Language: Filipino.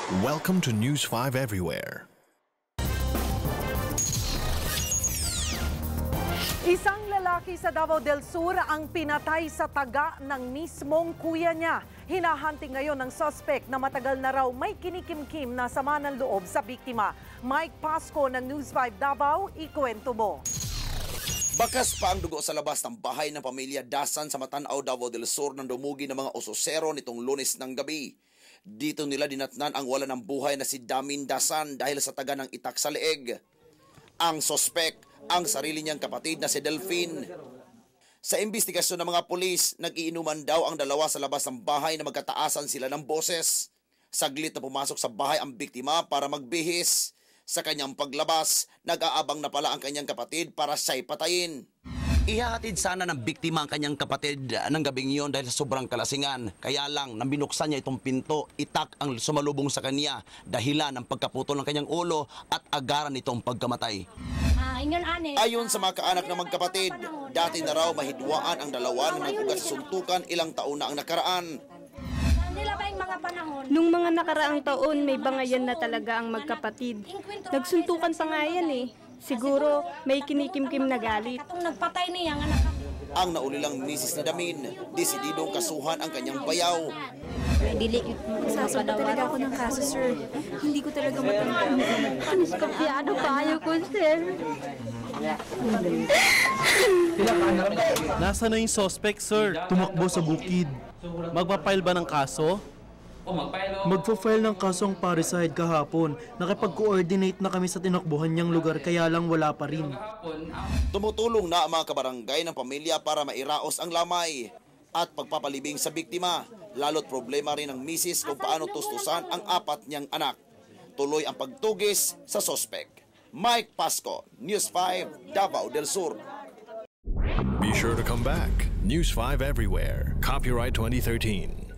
Welcome to News 5 Everywhere. Isang lalaki sa Davao del Sur ang pinatay sa taga ng mismong kuya niya. Hinahanting ngayon ng suspect na matagal na raw may kinikimkim na sama ng loob sa biktima. Mike Pasco ng News 5 Davao, ikwento mo. Bakas pa ang dugo sa labas ng bahay ng pamilya Dasan sa Matanao, Davao del Sur nang dumugi ng mga ososero nitong Lunes ng gabi. Dito nila dinatnan ang wala ng buhay na si Damin Dasan dahil sa taga ng itak sa leeg. Ang sospek, ang sarili niyang kapatid na si Delphine. Sa imbestigasyon ng mga pulis, nag-iinuman daw ang dalawa sa labas ng bahay na magkataasan sila ng boses. Saglit na pumasok sa bahay ang biktima para magbihis. Sa kanyang paglabas, nag-aabang na pala ang kanyang kapatid para siya'y patayin. Ihahatid sana ng biktima ang kanyang kapatid ng gabing iyon dahil sa sobrang kalasingan. Kaya lang, nang binuksan niya itong pinto, itak ang sumalubong sa kanya, dahilan ng pagkaputol ng kanyang ulo at agaran nitong pagkamatay. Ayon sa mga kaanak ng magkapatid, dati na raw mahidwaan ang dalawa na nagugat sa suntukan ilang taon na ang nakaraan. Nung mga nakaraang taon, may bangayan na talaga ang magkapatid. Nagsuntukan pa nga yan eh. Siguro may kinikimkim na galit. Nagpatay niya ang anak. Ang naulilang misis ni Damin, desididong kasuhan ang kanyang bayaw. Sasagot talaga ako ng kaso, sir. Hindi ko talaga matanda. Kampiyado kayo ko, sir. Nasa na yung suspect, sir? Tumakbo sa bukid. Magpa-file ba ng kaso? Magpa-file ng kaso ang parricide kahapon. Nakipag-coordinate na kami sa tinakbuhan niyang lugar kaya lang wala pa rin. Tumutulong na ang mga kabarangay ng pamilya para mairaos ang lamay at pagpapalibing sa biktima. Lalo't problema rin ng misis kung paano tustusan ang apat niyang anak. Tuloy ang pagtugis sa sospek. Mike Pasco, News 5, Davao del Sur. Be sure to come back. News 5 Everywhere. Copyright 2013.